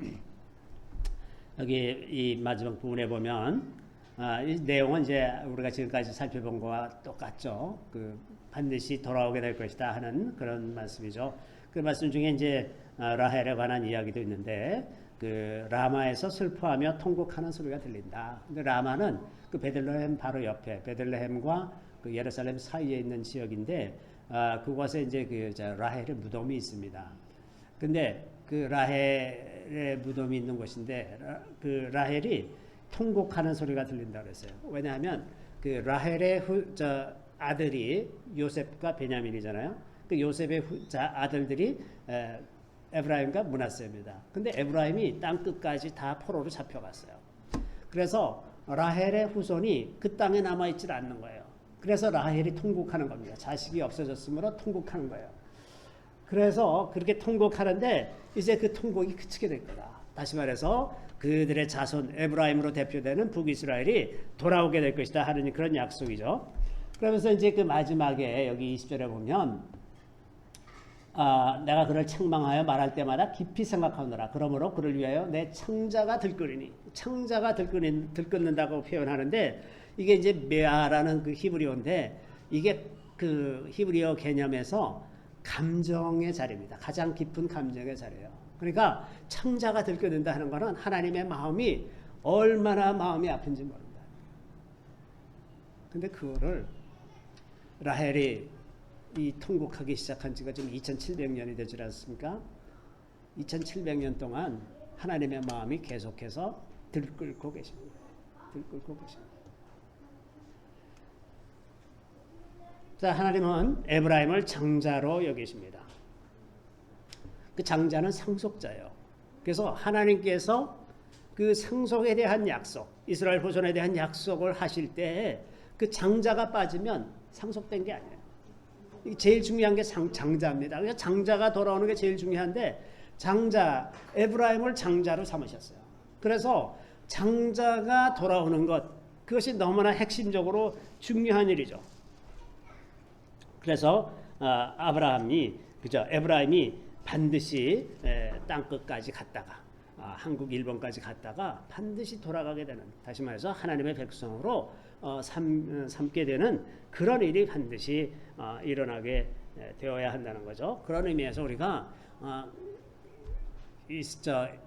여기 이 마지막 부분에 보면 이 내용은 이제 우리가 지금까지 살펴본 거와 똑같죠. 반드시 돌아오게 될 것이다 하는 그런 말씀이죠. 그 말씀 중에 이제 라헬에 관한 이야기도 있는데 라마에서 슬퍼하며 통곡하는 소리가 들린다. 근데 라마는 그 베들레헴 바로 옆에 베들레헴과 그 예루살렘 사이에 있는 지역인데 그곳에 이제 라헬의 무덤이 있습니다. 근데 그 라헬의 무덤이 있는 곳인데 그 라헬이 통곡하는 소리가 들린다 그랬어요. 왜냐하면 그 라헬의 아들이 요셉과 베냐민이잖아요. 그 요셉의 아들들이 에브라임과 므낫세입니다. 근데 에브라임이 땅 끝까지 다 포로로 잡혀갔어요. 그래서 라헬의 후손이 그 땅에 남아 있질 않는 거예요. 그래서 라헬이 통곡하는 겁니다. 자식이 없어졌으므로 통곡하는 거예요. 그래서 그렇게 통곡하는데 이제 그 통곡이 그치게 될 거다. 다시 말해서 그들의 자손 에브라임으로 대표되는 북이스라엘이 돌아오게 될 것이다 하는 그런 약속이죠. 그러면서 이제 그 마지막에 여기 20절에 보면 내가 그를 책망하여 말할 때마다 깊이 생각하노라. 그러므로 그를 위하여 내 창자가 들끓으니, 창자가 들끓는다고 표현하는데 이게 이제 메아라는 그 히브리어인데 이게 그 히브리어 개념에서 감정의 자리입니다. 가장 깊은 감정의 자리예요. 그러니까 창자가 들켜든다 하는 것은 하나님의 마음이 얼마나 마음이 아픈지 모른다. 근데 그거를 라헬이 이 통곡하기 시작한 지가 지금 2700년이 되지 않습니까? 2700년 동안 하나님의 마음이 계속해서 들끓고 계십니다. 들끓고 계십니다. 자, 하나님은 에브라임을 장자로 여기십니다. 그 장자는 상속자예요. 그래서 하나님께서 그 상속에 대한 약속, 이스라엘 후손에 대한 약속을 하실 때 그 장자가 빠지면 상속된 게 아니에요. 제일 중요한 게 장자입니다. 그래서 장자가 돌아오는 게 제일 중요한데 장자, 에브라임을 장자로 삼으셨어요. 그래서 장자가 돌아오는 것, 그것이 너무나 핵심적으로 중요한 일이죠. 그래서 에브라임이 반드시 땅 끝까지 갔다가 한국, 일본까지 갔다가 반드시 돌아가게 되는, 다시 말해서 하나님의 백성으로 삼게 되는 그런 일이 반드시 일어나게 되어야 한다는 거죠. 그런 의미에서 우리가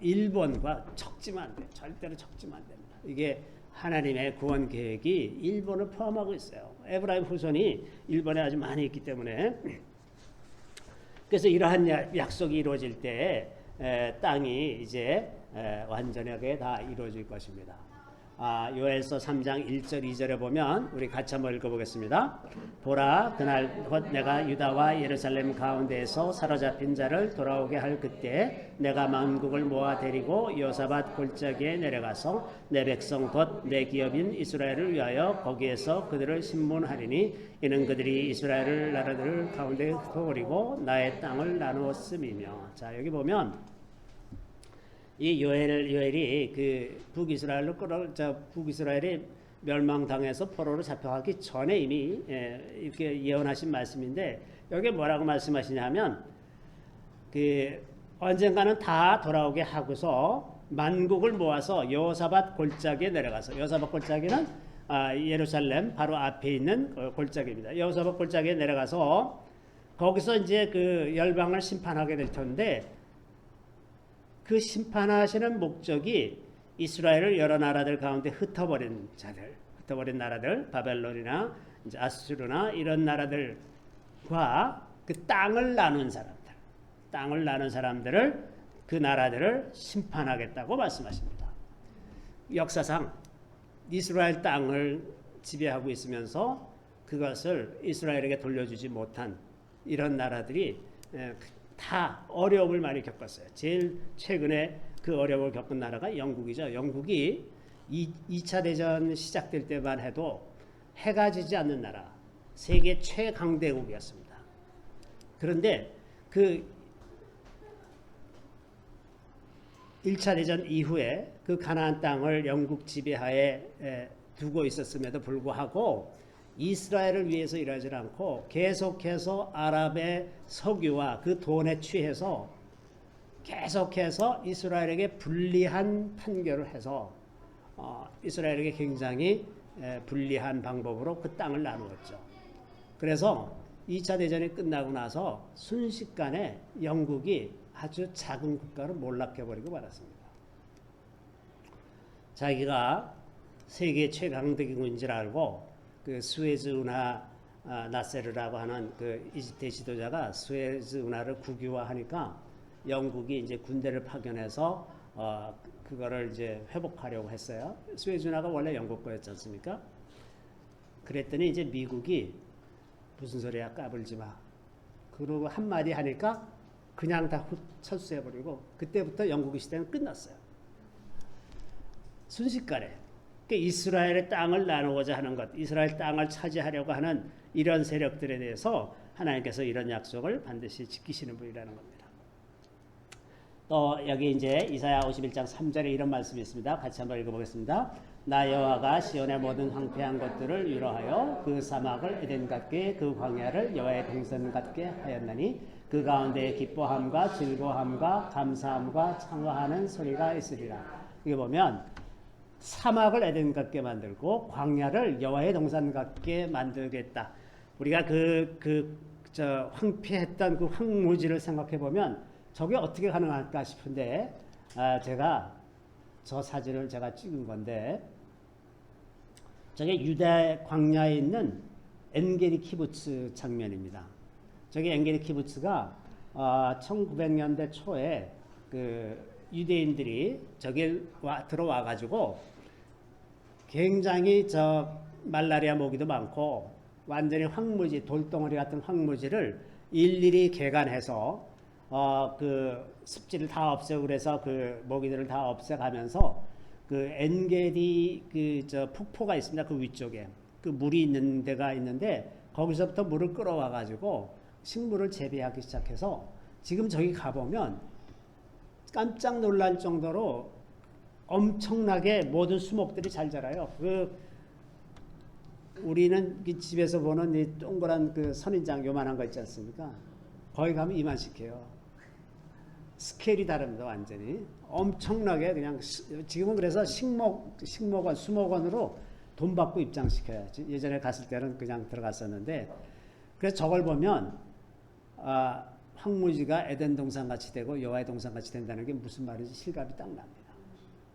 일본과 척지면 안 돼요. 절대로 척지면 안 됩니다. 이게 하나님의 구원 계획이 일본을 포함하고 있어요. 에브라임 후손이 일본에 아주 많이 있기 때문에, 그래서 이러한 약속이 이루어질 때 땅이 이제 완전하게 다 이루어질 것입니다. 요엘서 3장 1절 2절에 보면 우리 같이 한번 읽어보겠습니다. 보라, 그날 곧 내가 유다와 예루살렘 가운데에서 사로잡힌 자를 돌아오게 할 그때 내가 만국을 모아 데리고 요사밧 골짜기에 내려가서 내 백성 곧 내 기업인 이스라엘을 위하여 거기에서 그들을 신문하리니 이는 그들이 이스라엘 나라들 가운데 흩어버리고 나의 땅을 나누었음이며. 자, 여기 보면 이 요엘이 그 북이스라엘이 멸망당해서 포로로 잡혀가기 전에 이미 이렇게 예언하신 말씀인데, 여기 뭐라고 말씀하시냐면 그 언젠가는 다 돌아오게 하고서 만국을 모아서 여호사밧 골짜기에 내려가서, 여호사밧 골짜기는 예루살렘 바로 앞에 있는 골짜기입니다. 여호사밧 골짜기에 내려가서 거기서 이제 그 열방을 심판하게 될 텐데, 그 심판하시는 목적이 이스라엘을 여러 나라들 가운데 흩어버린 나라들, 바벨론이나 이제 아수르나 이런 나라들과 그 땅을 나눈 사람들을 그 나라들을 심판하겠다고 말씀하십니다. 역사상 이스라엘 땅을 지배하고 있으면서 그것을 이스라엘에게 돌려주지 못한 이런 나라들이 다 어려움을 많이 겪었어요. 제일 최근에 그 어려움을 겪은 나라가 영국이죠. 영국이 2차 대전 시작될 때만 해도 해가 지지 않는 나라, 세계 최강대국이었습니다. 그런데 그 1차 대전 이후에 그 가나안 땅을 영국 지배하에 두고 있었음에도 불구하고 이스라엘을 위해서 일하지 않고 계속해서 아랍의 석유와 그 돈에 취해서 계속해서 이스라엘에게 불리한 판결을 해서 이스라엘에게 굉장히 불리한 방법으로 그 땅을 나누었죠. 그래서 2차 대전이 끝나고 나서 순식간에 영국이 아주 작은 국가로 몰락해버리고 말았습니다. 자기가 세계 최강대국인 줄 알고 그 수에즈 운하 나세르라고 하는 그 이집트의 지도자가 수에즈 운하를 국유화하니까 영국이 이제 군대를 파견해서 그거를 이제 회복하려고 했어요. 수에즈 운하가 원래 영국 거였지 않습니까? 그랬더니 이제 미국이 무슨 소리야, 까불지 마. 그러고 한마디 하니까 그냥 다 철수해버리고 그때부터 영국의 시대는 끝났어요. 순식간에. 이스라엘의 땅을 나누고자 하는 것, 이스라엘 땅을 차지하려고 하는 이런 세력들에 대해서 하나님께서 이런 약속을 반드시 지키시는 분이라는 겁니다. 또 여기 이제 이사야 51장 3절에 이런 말씀이 있습니다. 같이 한번 읽어보겠습니다. 나 여호와가 시온의 모든 황폐한 것들을 위로하여 그 사막을 에덴 같게 그 광야를 여호와의 동산 같게 하였나니 그 가운데 기뻐함과 즐거움과 감사함과 창화하는 소리가 있으리라. 이게 보면 사막을 에덴 같게 만들고 광야를 여호와의 동산 같게 만들겠다. 우리가 황폐했던 그 황무지를 생각해 보면 저게 어떻게 가능할까 싶은데 제가 저 사진을 제가 찍은 건데 저게 유대 광야에 있는 엔게리 키부츠 장면입니다. 저게 엔게리 키부츠가 1900년대 초에 그 유대인들이 저기 들어와 가지고 굉장히 저 말라리아 모기도 많고 완전히 황무지 돌덩어리 같은 황무지를 일일이 개간해서 그 습지를 다 없애고 그래서 그 모기들을 다 없애가면서 그 엔게디 그 저 폭포가 있습니다. 그 위쪽에 그 물이 있는 데가 있는데 거기서부터 물을 끌어와 가지고 식물을 재배하기 시작해서 지금 저기 가보면 깜짝 놀랄 정도로 엄청나게 모든 수목들이 잘 자라요. 그 우리는 집에서 보는 이 동그란 그 선인장 요만한 거 있지 않습니까? 거기 가면 이만씩 해요. 스케일이 다릅니다. 완전히 엄청나게 그냥 지금은 그래서 식목원 수목원으로 돈 받고 입장시켜야지. 예전에 갔을 때는 그냥 들어갔었는데 그래서 저걸 보면 황무지가 에덴 동산 같이 되고 여호와의 동산 같이 된다는 게 무슨 말인지 실감이 딱 납니다.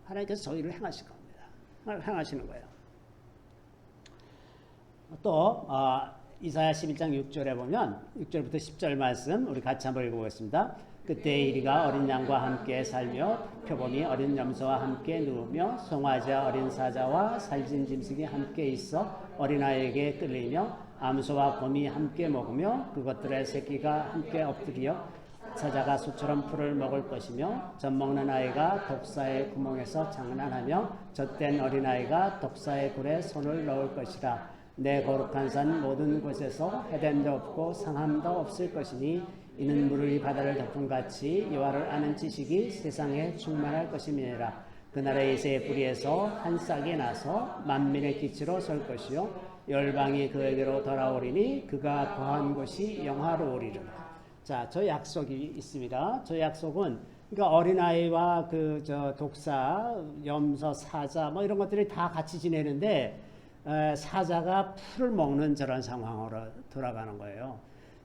하나님께서 저희를 행하실 겁니다. 행하시는 거예요. 또 이사야 11장 6절에 보면 6절부터 10절 말씀 우리 같이 한번 읽어보겠습니다. 그때 이리가 어린 양과 함께 살며 표범이 어린 염소와 함께 누우며 송아지와 어린 사자와 살진 짐승이 함께 있어 어린아이에게 끌리며 암소와 곰이 함께 먹으며 그것들의 새끼가 함께 엎드려 사자가 소처럼 풀을 먹을 것이며 젖먹는 아이가 독사의 구멍에서 장난하며 젖된 어린아이가 독사의 굴에 손을 넣을 것이라. 내 거룩한 산 모든 곳에서 해됨도 없고 상함도 없을 것이니 이는 물이 바다를 덮은 같이 여호와를 아는 지식이 세상에 충만할 것임이니라. 그날에 이새의 뿌리에서 한 싹이 나서 만민의 기치로 설 것이요 열방이 그에게로 돌아오리니 그가 거한 곳이 영화로우리라. 자, 저 약속이 있습니다. 저 약속은 그러니까 어린아이와 그 저 독사, 염소, 사자 뭐 이런 것들이 다 같이 지내는데 사자가 풀을 먹는 저런 상황으로 돌아가는 거예요.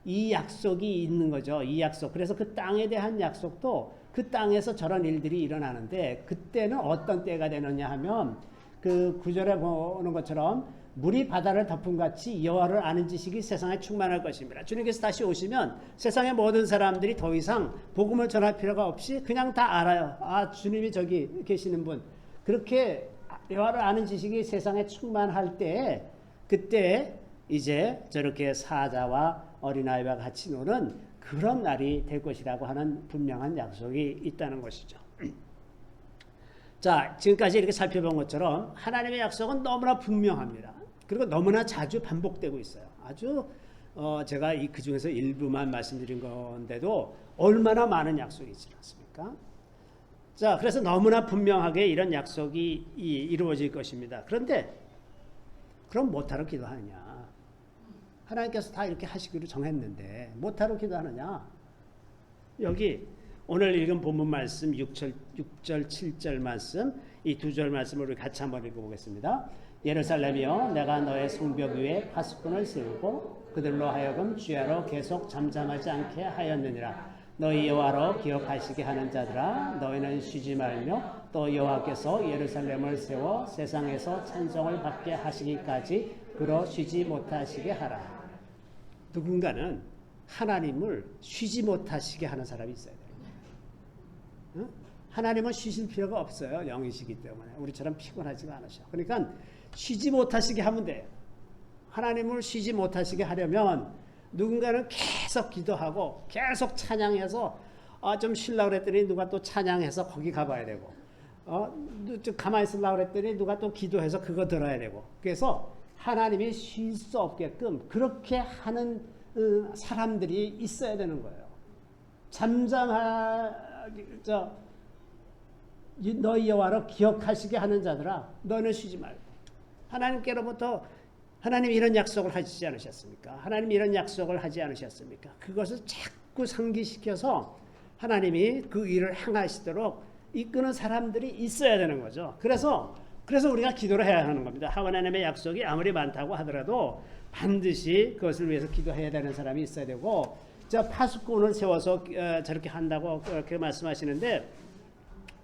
이 약속이 있는 거죠. 이 약속. 그래서 그 땅에 대한 약속도 그 땅에서 저런 일들이 일어나는데 그때는 어떤 때가 되느냐 하면 그 구절에 보는 것처럼 물이 바다를 덮은 같이 여호와를 아는 지식이 세상에 충만할 것입니다. 주님께서 다시 오시면 세상의 모든 사람들이 더 이상 복음을 전할 필요가 없이 그냥 다 알아요. 주님이 저기 계시는 분. 그렇게 여호와를 아는 지식이 세상에 충만할 때 그때 이제 저렇게 사자와 어린아이와 같이 노는 그런 날이 될 것이라고 하는 분명한 약속이 있다는 것이죠. 자, 지금까지 이렇게 살펴본 것처럼 하나님의 약속은 너무나 분명합니다. 그리고 너무나 자주 반복되고 있어요. 아주 제가 그 중에서 일부만 말씀드린 건데도 얼마나 많은 약속이 있지 않습니까? 자, 그래서 너무나 분명하게 이런 약속이 이루어질 것입니다. 그런데 그럼 못하러 기도하느냐? 하나님께서 다 이렇게 하시기로 정했는데 못하러 기도하느냐? 여기 오늘 읽은 본문 말씀 6절, 7절 말씀 이 두 절 말씀을 우리 같이 한번 읽어보겠습니다. 예루살렘이여 내가 너의 성벽 위에 파수꾼을 세우고 그들로 하여금 주야로 계속 잠잠하지 않게 하였느니라. 너희 여호와로 기억하시게 하는 자들아 너희는 쉬지 말며 또 여호와께서 예루살렘을 세워 세상에서 찬송을 받게 하시기까지 그로 쉬지 못하시게 하라. 누군가는 하나님을 쉬지 못하시게 하는 사람이 있어야 돼요. 하나님은 쉬실 필요가 없어요. 영이시기 때문에 우리처럼 피곤하지가 않으셔. 그러니까 쉬지 못하시게 하면 돼요. 하나님을 쉬지 못하시게 하려면 누군가는 계속 기도하고 계속 찬양해서 좀 쉬려고 그랬더니 누가 또 찬양해서 거기 가봐야 되고 좀 가만히 있으려고 그랬더니 누가 또 기도해서 그거 들어야 되고 그래서 하나님이 쉴 수 없게끔 그렇게 하는 사람들이 있어야 되는 거예요. 너희 여호와로 기억하시게 하는 자들아 너는 쉬지 말고 하나님께로부터 하나님 이런 약속을 하시지 않으셨습니까? 하나님 이런 약속을 하지 않으셨습니까? 그것을 자꾸 상기시켜서 하나님이 그 일을 행하시도록 이끄는 사람들이 있어야 되는 거죠. 그래서 우리가 기도를 해야 하는 겁니다. 하나님의 약속이 아무리 많다고 하더라도 반드시 그것을 위해서 기도해야 되는 사람이 있어야 되고 자, 파수꾼을 세워서 저렇게 한다고 그렇게 말씀하시는데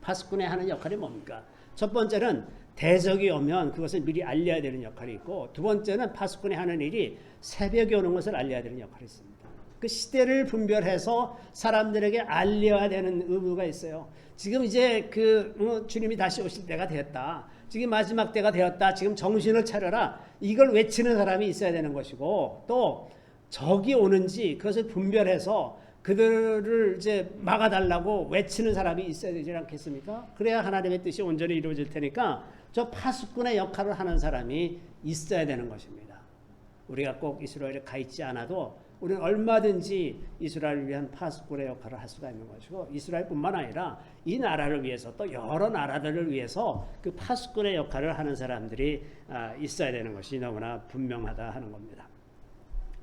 파수꾼이 하는 역할이 뭡니까? 첫 번째는 대적이 오면 그것을 미리 알려야 되는 역할이 있고, 두 번째는 파수꾼이 하는 일이 새벽에 오는 것을 알려야 되는 역할이 있습니다. 그 시대를 분별해서 사람들에게 알려야 되는 의무가 있어요. 지금 이제 주님이 다시 오실 때가 되었다. 지금 마지막 때가 되었다. 지금 정신을 차려라. 이걸 외치는 사람이 있어야 되는 것이고, 또 적이 오는지 그것을 분별해서 그들을 이제 막아달라고 외치는 사람이 있어야 되지 않겠습니까? 그래야 하나님의 뜻이 온전히 이루어질 테니까 저 파수꾼의 역할을 하는 사람이 있어야 되는 것입니다. 우리가 꼭 이스라엘에 가 있지 않아도 우리는 얼마든지 이스라엘을 위한 파수꾼의 역할을 할 수가 있는 것이고, 이스라엘뿐만 아니라 이 나라를 위해서 또 여러 나라들을 위해서 그 파수꾼의 역할을 하는 사람들이 있어야 되는 것이 너무나 분명하다 하는 겁니다.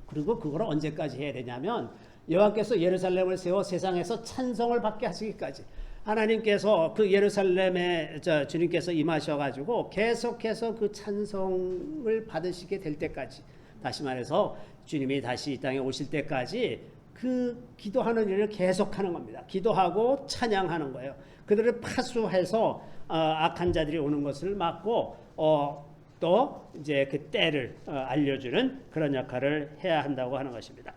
그리고 그걸 언제까지 해야 되냐면 여호와께서 예루살렘을 세워 세상에서 찬송을 받게 하시기까지, 하나님께서 그 예루살렘에 주님께서 임하셔가지고 계속해서 그 찬송을 받으시게 될 때까지, 다시 말해서 주님이 다시 이 땅에 오실 때까지 그 기도하는 일을 계속하는 겁니다. 기도하고 찬양하는 거예요. 그들을 파수해서 악한 자들이 오는 것을 막고 또 이제 그 때를 알려주는 그런 역할을 해야 한다고 하는 것입니다.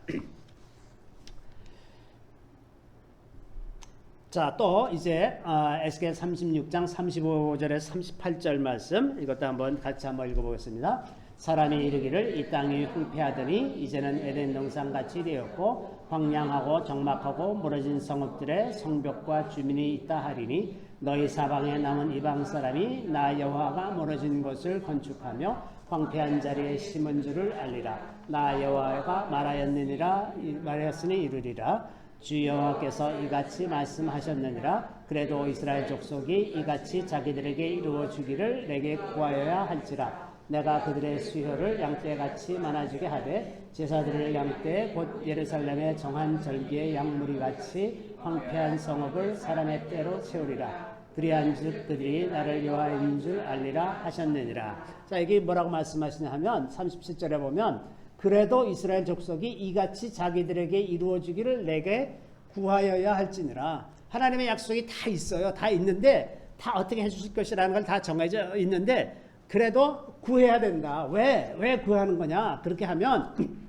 자, 또 이제 에스겔 36장 35절에서 38절 말씀, 이것도 한번 같이 한번 읽어보겠습니다. 사람이 이르기를 이 땅이 황폐하더니 이제는 에덴 동산같이 되었고 황량하고 적막하고 무너진 성읍들의 성벽과 주민이 있다 하리니 너희 사방에 남은 이방 사람이 나 여호와가 무너진 곳을 건축하며 황폐한 자리에 심은 줄을 알리라. 나 여호와가 말하였으니 이루리라. 주 여호와께서 이같이 말씀하셨느니라. 그래도 이스라엘 족속이 이같이 자기들에게 이루어 주기를 내게 구하여야 할지라. 내가 그들의 수효를 양떼같이 많아지게 하되 제사드릴 양떼 곧 예루살렘의 정한 절기의 양무리같이 황폐한 성읍을 사람의 때로 채우리라. 그리한즉 그들이 나를 여호와인 줄 알리라 하셨느니라. 자, 이게 뭐라고 말씀하시냐 하면 37절에 보면 그래도 이스라엘 족속이 이같이 자기들에게 이루어지기를 내게 구하여야 할지니라. 하나님의 약속이 다 있어요. 다 있는데 다 어떻게 해주실 것이라는 걸 다 정해져 있는데 그래도 구해야 된다. 왜 구하는 거냐? 그렇게 하면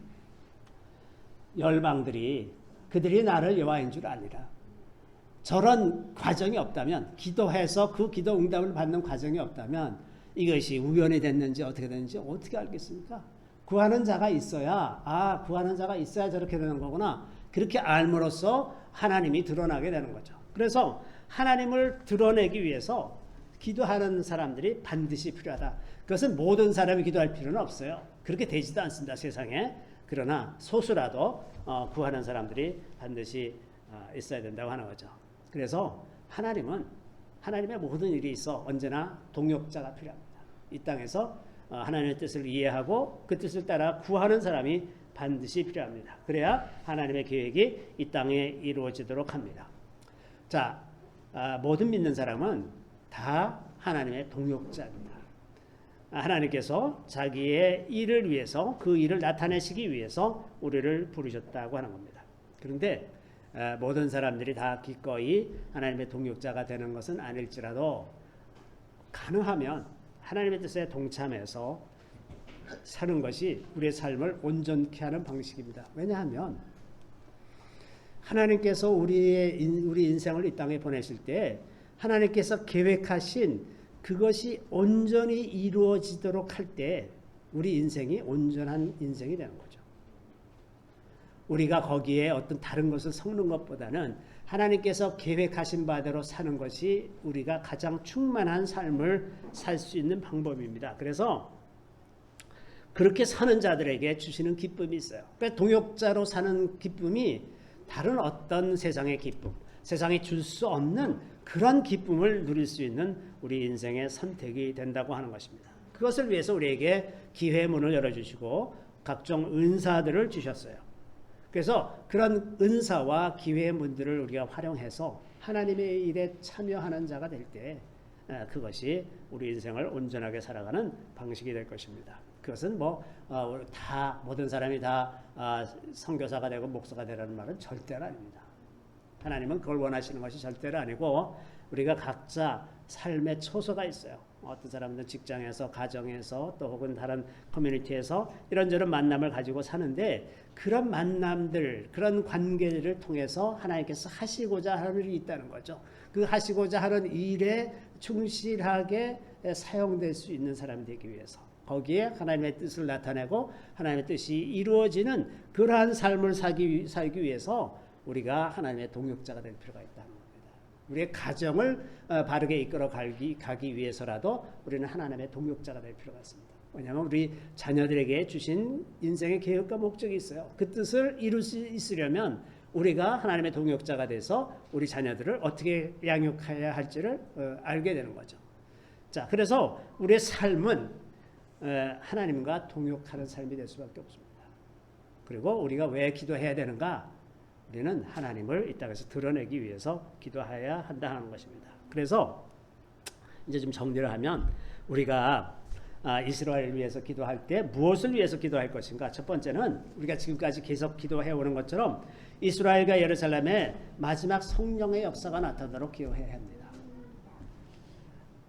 열방들이 그들이 나를 여호와인 줄 알리라. 저런 과정이 없다면, 기도해서 그 기도 응답을 받는 과정이 없다면 이것이 우연이 됐는지 어떻게 됐는지 어떻게 알겠습니까? 구하는 자가 있어야, 구하는 자가 있어야 저렇게 되는 거구나. 그렇게 알므로써 하나님이 드러나게 되는 거죠. 그래서 하나님을 드러내기 위해서 기도하는 사람들이 반드시 필요하다. 그것은 모든 사람이 기도할 필요는 없어요. 그렇게 되지도 않습니다, 세상에. 그러나 소수라도 구하는 사람들이 반드시 있어야 된다고 하는 거죠. 그래서 하나님은 하나님의 모든 일이 있어 언제나 동역자가 필요합니다. 이 땅에서 하나님의 뜻을 이해하고 그 뜻을 따라 구하는 사람이 반드시 필요합니다. 그래야 하나님의 계획이 이 땅에 이루어지도록 합니다. 자, 모든 믿는 사람은 다 하나님의 동역자입니다. 하나님께서 자기의 일을 위해서, 그 일을 나타내시기 위해서 우리를 부르셨다고 하는 겁니다. 그런데 모든 사람들이 다 기꺼이 하나님의 동역자가 되는 것은 아닐지라도 가능하면 하나님의 뜻에 동참해서 사는 것이 우리의 삶을 온전케 하는 방식입니다. 왜냐하면 하나님께서 우리 인생을 이 땅에 보내실 때 하나님께서 계획하신 그것이 온전히 이루어지도록 할 때 우리 인생이 온전한 인생이 되는 거죠. 우리가 거기에 어떤 다른 것을 섞는 것보다는 하나님께서 계획하신 바대로 사는 것이 우리가 가장 충만한 삶을 살 수 있는 방법입니다. 그래서 그렇게 사는 자들에게 주시는 기쁨이 있어요. 그러니까 동역자로 사는 기쁨이 다른 어떤 세상의 기쁨, 세상이 줄 수 없는 그런 기쁨을 누릴 수 있는 우리 인생의 선택이 된다고 하는 것입니다. 그것을 위해서 우리에게 기회의 문을 열어주시고 각종 은사들을 주셨어요. 그래서 그런 은사와 기회의 문들을 우리가 활용해서 하나님의 일에 참여하는 자가 될 때 그것이 우리 인생을 온전하게 살아가는 방식이 될 것입니다. 그것은 다 모든 사람이 다 선교사가 되고 목사가 되라는 말은 절대로 아닙니다. 하나님은 그걸 원하시는 것이 절대로 아니고 우리가 각자 삶의 초소가 있어요. 어떤 사람들은 직장에서, 가정에서, 또 혹은 다른 커뮤니티에서 이런저런 만남을 가지고 사는데 그런 만남들, 그런 관계를 통해서 하나님께서 하시고자 하는 일이 있다는 거죠. 그 하시고자 하는 일에 충실하게 사용될 수 있는 사람이 되기 위해서 거기에 하나님의 뜻을 나타내고 하나님의 뜻이 이루어지는 그러한 삶을 살기 위해서 우리가 하나님의 동역자가 될 필요가 있다는 겁니다. 우리의 가정을 바르게 이끌어 가기 위해서라도 우리는 하나님의 동역자가 될 필요가 있습니다. 왜냐하면 우리 자녀들에게 주신 인생의 계획과 목적이 있어요. 그 뜻을 이룰 수 있으려면 우리가 하나님의 동역자가 돼서 우리 자녀들을 어떻게 양육해야 할지를 알게 되는 거죠. 자, 그래서 우리의 삶은 하나님과 동역하는 삶이 될 수밖에 없습니다. 그리고 우리가 왜 기도해야 되는가? 우리는 하나님을 이 땅에서 드러내기 위해서 기도해야 한다 하는 것입니다. 그래서 이제 좀 정리를 하면 우리가 이스라엘을 위해서 기도할 때 무엇을 위해서 기도할 것인가? 첫 번째는 우리가 지금까지 계속 기도해 오는 것처럼 이스라엘과 예루살렘의 마지막 성령의 역사가 나타나도록 기도해야 합니다.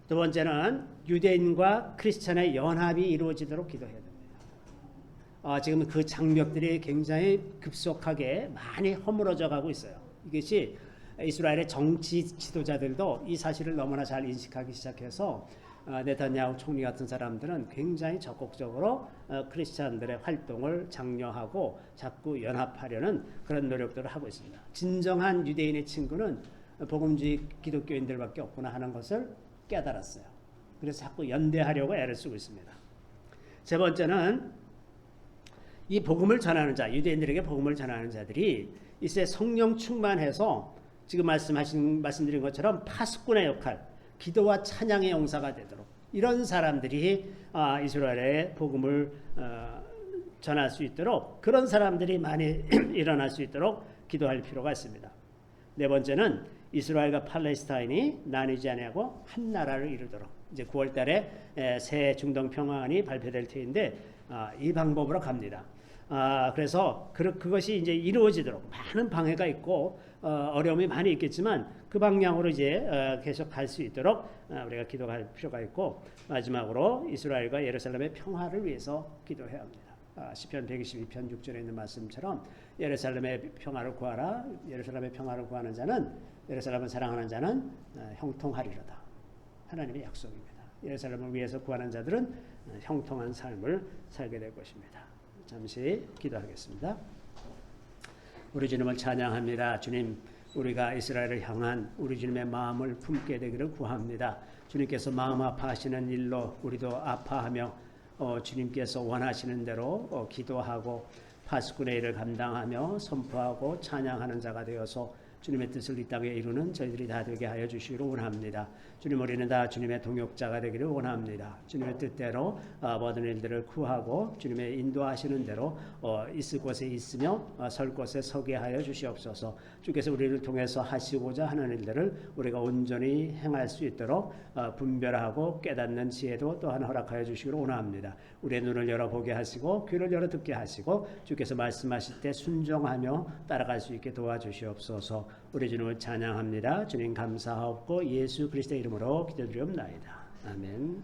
두 번째는 유대인과 크리스천의 연합이 이루어지도록 기도해야 됩니다. 지금 그 장벽들이 굉장히 급속하게 많이 허물어져 가고 있어요. 이것이 이스라엘의 정치 지도자들도 이 사실을 너무나 잘 인식하기 시작해서 네타냐후 총리 같은 사람들은 굉장히 적극적으로 크리스찬들의 활동을 장려하고 자꾸 연합하려는 그런 노력들을 하고 있습니다. 진정한 유대인의 친구는 복음주의 기독교인들밖에 없구나 하는 것을 깨달았어요. 그래서 자꾸 연대하려고 애를 쓰고 있습니다. 세 번째는 이 복음을 전하는 자, 유대인들에게 복음을 전하는 자들이 이제 성령 충만해서 지금 말씀드린 것처럼 파수꾼의 역할, 기도와 찬양의 용사가 되도록 이런 사람들이 이스라엘의 복음을 전할 수 있도록 그런 사람들이 많이 일어날 수 있도록 기도할 필요가 있습니다. 네 번째는 이스라엘과 팔레스타인이 나뉘지 아니하고 한 나라를 이루도록 이제 9월 달에 새 중동 평화안이 발표될 터인데 이 방법으로 갑니다. 그래서 그것이 이제 이루어지도록 많은 방해가 있고 어려움이 많이 있겠지만 그 방향으로 이제 계속 갈 수 있도록 우리가 기도할 필요가 있고 마지막으로 이스라엘과 예루살렘의 평화를 위해서 기도해야 합니다. 시편 122편 6절에 있는 말씀처럼 예루살렘의 평화를 구하라. 예루살렘의 평화를 구하는 자는 예루살렘을 사랑하는 자는 형통하리로다. 하나님의 약속입니다. 예루살렘을 위해서 구하는 자들은 형통한 삶을 살게 될 것입니다. 잠시 기도하겠습니다. 우리 주님을 찬양합니다. 주님, 우리가 이스라엘을 향한 우리 주님의 마음을 품게 되기를 구합니다. 주님께서 마음 아파하시는 일로 우리도 아파하며 주님께서 원하시는 대로 기도하고 파수꾼의 일을 감당하며 선포하고 찬양하는 자가 되어서 주님의 뜻을 이 땅에 이루는 저희들이 다 되게 하여 주시기를 원합니다. 주님, 우리는 다 주님의 동역자가 되기를 원합니다. 주님의 뜻대로 모든 일들을 구하고 주님의 인도하시는 대로 있을 곳에 있으며 설 곳에 서게 하여 주시옵소서. 주께서 우리를 통해서 하시고자 하는 일들을 우리가 온전히 행할 수 있도록 분별하고 깨닫는 지혜도 또한 허락하여 주시기를 원합니다. 우리의 눈을 열어보게 하시고 귀를 열어 듣게 하시고 주께서 말씀하실 때 순종하며 따라갈 수 있게 도와주시옵소서. 우리 주님을 찬양합니다. 주님 감사하옵고 예수 그리스도의 이름으로 기도드리옵나이다. 아멘.